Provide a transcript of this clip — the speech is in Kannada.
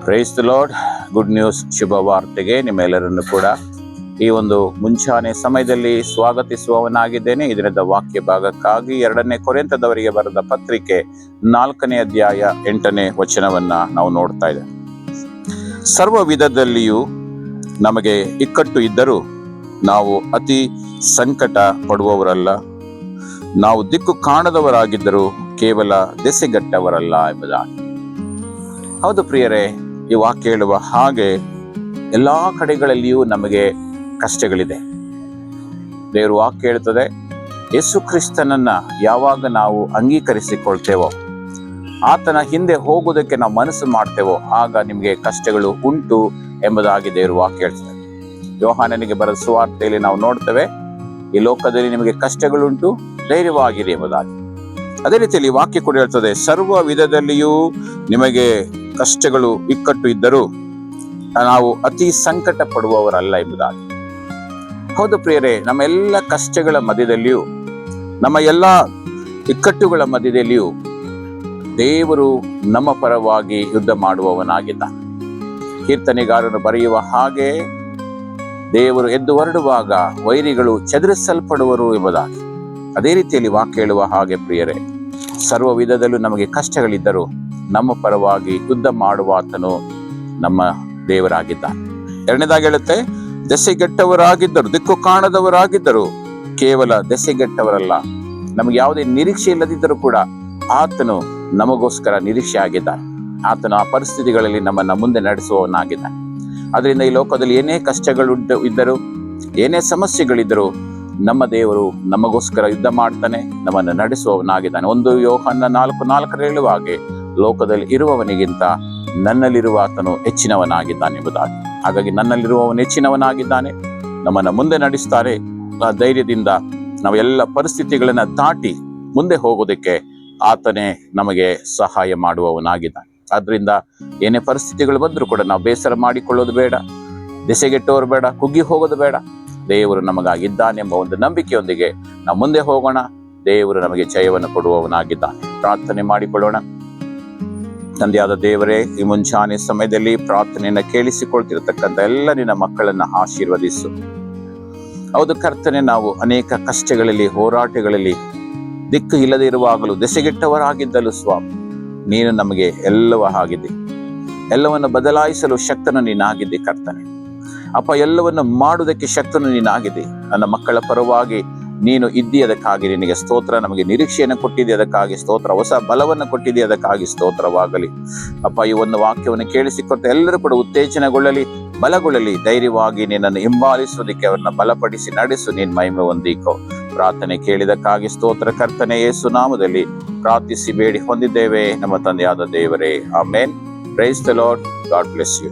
Price the Lord. Good news, ಶುಭ ವಾರ್ತೆಗೆ ನಿಮ್ಮೆಲ್ಲರನ್ನು ಕೂಡ ಈ ಒಂದು ಮುಂಚಾನೆ ಸಮಯದಲ್ಲಿ ಸ್ವಾಗತಿಸುವವನಾಗಿದ್ದೇನೆ. ಈ ದಿನದ ವಾಕ್ಯ ಭಾಗಕ್ಕಾಗಿ 2 ಕೊರಿಂಥದವರಿಗೆ ಬರೆದ ಪತ್ರಿಕೆ 4ನೇ ಅಧ್ಯಾಯ 8ನೇ ವಚನವನ್ನ ನಾವು ನೋಡ್ತಾ ಇದ್ದೇವೆ. ಸರ್ವ ವಿಧದಲ್ಲಿಯೂ ನಮಗೆ ಇಕ್ಕಟ್ಟು ಇದ್ದರೂ ನಾವು ಅತಿ ಸಂಕಟ ಪಡುವವರಲ್ಲ, ನಾವು ದಿಕ್ಕು ಕಾಣದವರಾಗಿದ್ದರೂ ಕೇವಲ ದೆಸೆಗಟ್ಟವರಲ್ಲ ಎಂಬುದಾಗಿ. ಹೌದು ಪ್ರಿಯರೇ, ಈ ವಾಕ್ಯ ಹೇಳುವ ಹಾಗೆ ಎಲ್ಲಾ ಕಡೆಗಳಲ್ಲಿಯೂ ನಮಗೆ ಕಷ್ಟಗಳಿದೆ. ದೇವರು ವಾಕ್ಯ ಹೇಳ್ತದೆ, ಯೇಸು ಕ್ರಿಸ್ತನನ್ನ ಯಾವಾಗ ನಾವು ಅಂಗೀಕರಿಸಿಕೊಳ್ತೇವೋ, ಆತನ ಹಿಂದೆ ಹೋಗುವುದಕ್ಕೆ ನಾವು ಮನಸ್ಸು ಮಾಡ್ತೇವೋ, ಆಗ ನಿಮಗೆ ಕಷ್ಟಗಳು ಉಂಟು ಎಂಬುದಾಗಿ ದೇವರು ವಾಕ್ಯ ಹೇಳ್ತದೆ. ಯೋಹಾನನಿಗೆ ಬರೆದ ಸುವಾರ್ತೆಯಲ್ಲಿ ನಾವು ನೋಡ್ತೇವೆ, ಈ ಲೋಕದಲ್ಲಿ ನಿಮಗೆ ಕಷ್ಟಗಳುಂಟು, ಧೈರ್ಯವಾಗಿರಿ ಎಂಬುದಾಗಿ. ಅದೇ ರೀತಿಯಲ್ಲಿ ವಾಕ್ಯ ಕೂಡ ಹೇಳ್ತದೆ, ಸರ್ವ ವಿಧದಲ್ಲಿಯೂ ನಿಮಗೆ ಕಷ್ಟಗಳು ಇಕ್ಕಟ್ಟು ಇದ್ದರೂ ನಾವು ಅತಿ ಸಂಕಟ ಪಡುವವರಲ್ಲ ಎಂಬುದಾಗಿ. ಹೌದು ಪ್ರಿಯರೇ, ನಮ್ಮ ಎಲ್ಲ ಕಷ್ಟಗಳ ಮಧ್ಯದಲ್ಲಿಯೂ, ನಮ್ಮ ಎಲ್ಲ ಇಕ್ಕಟ್ಟುಗಳ ಮಧ್ಯದಲ್ಲಿಯೂ ದೇವರು ನಮ್ಮ ಪರವಾಗಿ ಯುದ್ಧ ಮಾಡುವವನಾಗಿದ್ದ. ಕೀರ್ತನೆಗಾರನು ಬರೆಯುವ ಹಾಗೆ, ದೇವರು ಎದ್ದು ಹೊರಡುವಾಗ ವೈರಿಗಳು ಚದುರಿಸಲ್ಪಡುವರು ಎಂಬುದಾಗಿ. ಅದೇ ರೀತಿಯಲ್ಲಿ ವಾಕ್ಯ ಹೇಳುವ ಹಾಗೆ ಪ್ರಿಯರೇ, ಸರ್ವ ವಿಧದಲ್ಲೂ ನಮಗೆ ಕಷ್ಟಗಳಿದ್ದರೂ ನಮ್ಮ ಪರವಾಗಿ ಯುದ್ಧ ಮಾಡುವಾತನು ನಮ್ಮ ದೇವರಾಗಿದ್ದಾನೆ. 2ನೇದಾಗಿ ಹೇಳುತ್ತೆ, ದೆಸೆಗೆಟ್ಟವರಾಗಿದ್ದರು, ದಿಕ್ಕು ಕಾಣದವರಾಗಿದ್ದರು ಕೇವಲ ದೆಸೆಗೆಟ್ಟವರಲ್ಲ. ನಮಗೆ ಯಾವುದೇ ನಿರೀಕ್ಷೆ ಇಲ್ಲದಿದ್ದರೂ ಕೂಡ ಆತನು ನಮಗೋಸ್ಕರ ನಿರೀಕ್ಷೆ ಆಗಿದ್ದಾನೆ. ಆತನು ಆ ಪರಿಸ್ಥಿತಿಗಳಲ್ಲಿ ನಮ್ಮನ್ನ ಮುಂದೆ ನಡೆಸುವವನಾಗಿದ್ದಾನೆ. ಅದರಿಂದ ಈ ಲೋಕದಲ್ಲಿ ಏನೇ ಕಷ್ಟಗಳು ಇದ್ದರೂ, ಏನೇ ಸಮಸ್ಯೆಗಳಿದ್ದರೂ ನಮ್ಮ ದೇವರು ನಮಗೋಸ್ಕರ ಯುದ್ಧ ಮಾಡ್ತಾನೆ, ನಮ್ಮನ್ನು ನಡೆಸುವವನಾಗಿದ್ದಾನೆ. 1 ಯೋಹನ್ನ 4:4 ಹೇಳುವ ಹಾಗೆ, ಲೋಕದಲ್ಲಿ ಇರುವವನಿಗಿಂತ ನನ್ನಲ್ಲಿರುವ ಆತನು ಹೆಚ್ಚಿನವನಾಗಿದ್ದಾನೆ ಎಂಬುದಾಗಿ. ಹಾಗಾಗಿ ನನ್ನಲ್ಲಿರುವವನು ಹೆಚ್ಚಿನವನಾಗಿದ್ದಾನೆ, ನಮ್ಮನ್ನ ಮುಂದೆ ನಡೆಸ್ತಾರೆ. ಆ ಧೈರ್ಯದಿಂದ ನಾವೆಲ್ಲ ಪರಿಸ್ಥಿತಿಗಳನ್ನ ದಾಟಿ ಮುಂದೆ ಹೋಗೋದಕ್ಕೆ ಆತನೇ ನಮಗೆ ಸಹಾಯ ಮಾಡುವವನಾಗಿದ್ದಾನೆ. ಆದ್ರಿಂದ ಏನೇ ಪರಿಸ್ಥಿತಿಗಳು ಬಂದರೂ ಕೂಡ ನಾವು ಬೇಸರ ಮಾಡಿಕೊಳ್ಳೋದು ಬೇಡ, ದೆಸೆಗೆಟ್ಟೋರು ಬೇಡ, ಕುಗ್ಗಿ ಹೋಗೋದು ಬೇಡ. ದೇವರು ನಮಗಾಗಿದ್ದಾನೆ ಎಂಬ ಒಂದು ನಂಬಿಕೆಯೊಂದಿಗೆ ನಾವು ಮುಂದೆ ಹೋಗೋಣ. ದೇವರು ನಮಗೆ ಜಯವನ್ನು ಕೊಡುವವನಾಗಿದ್ದಾನೆ. ಪ್ರಾರ್ಥನೆ ಮಾಡಿಕೊಳ್ಳೋಣ. ತಂದೆಯಾದ ದೇವರೇ, ಈ ಮುಂಚಾನೆ ಸಮಯದಲ್ಲಿ ಪ್ರಾರ್ಥನೆಯನ್ನ ಕೇಳಿಸಿಕೊಳ್ತಿರತಕ್ಕಂಥ ಎಲ್ಲ ನಿನ್ನ ಮಕ್ಕಳನ್ನ ಆಶೀರ್ವದಿಸು. ಹೌದು ಕರ್ತನೆ, ನಾವು ಅನೇಕ ಕಷ್ಟಗಳಲ್ಲಿ, ಹೋರಾಟಗಳಲ್ಲಿ ದಿಕ್ಕು ಇಲ್ಲದೆ ಇರುವಾಗಲೂ, ದೆಸೆಗೆಟ್ಟವರಾಗಿದ್ದಲು ಸ್ವಾಮಿ, ನೀನು ನಮಗೆ ಎಲ್ಲವೂ ಆಗಿದೆ. ಎಲ್ಲವನ್ನು ಬದಲಾಯಿಸಲು ಶಕ್ತನು ನೀನಾಗಿದ್ದೆ ಕರ್ತನೆ. ಅಪ್ಪ, ಎಲ್ಲವನ್ನು ಮಾಡುವುದಕ್ಕೆ ಶಕ್ತನು ನೀನಾಗಿದೆ. ನನ್ನ ಮಕ್ಕಳ ಪರವಾಗಿ ನೀನು ಇದ್ದಿ, ಅದಕ್ಕಾಗಿ ನಿನಗೆ ಸ್ತೋತ್ರ. ನಮಗೆ ನಿರೀಕ್ಷೆಯನ್ನು ಕೊಟ್ಟಿದ್ದೆ, ಅದಕ್ಕಾಗಿ ಸ್ತೋತ್ರ. ಹೊಸ ಬಲವನ್ನು ಕೊಟ್ಟಿದ್ದೆ, ಅದಕ್ಕಾಗಿ ಸ್ತೋತ್ರವಾಗಲಿ. ಅಪ್ಪ, ಈ ಒಂದು ವಾಕ್ಯವನ್ನು ಕೇಳಿಸಿಕೊಟ್ಟು ಎಲ್ಲರೂ ಕೂಡ ಉತ್ತೇಜನಗೊಳ್ಳಲಿ, ಬಲಗೊಳ್ಳಲಿ. ಧೈರ್ಯವಾಗಿ ನಿನ್ನನ್ನು ಹಿಂಬಾಲಿಸುವುದಕ್ಕೆ ಅವರನ್ನ ಬಲಪಡಿಸಿ ನಡೆಸು. ನೀನು ಮಹಿಮೆ ಹೊಂದಿಕೋ. ಪ್ರಾರ್ಥನೆ ಕೇಳಿದಕ್ಕಾಗಿ ಸ್ತೋತ್ರ ಕರ್ತನೆ. ಯೇಸು ನಾಮದಲ್ಲಿ ಪ್ರಾರ್ಥಿಸಿ ಬೇಡಿ ಹೊಂದಿದ್ದೇವೆ ನಮ್ಮ ತಂದೆಯಾದ ದೇವರೇ, amen. Praise the Lord. God bless you.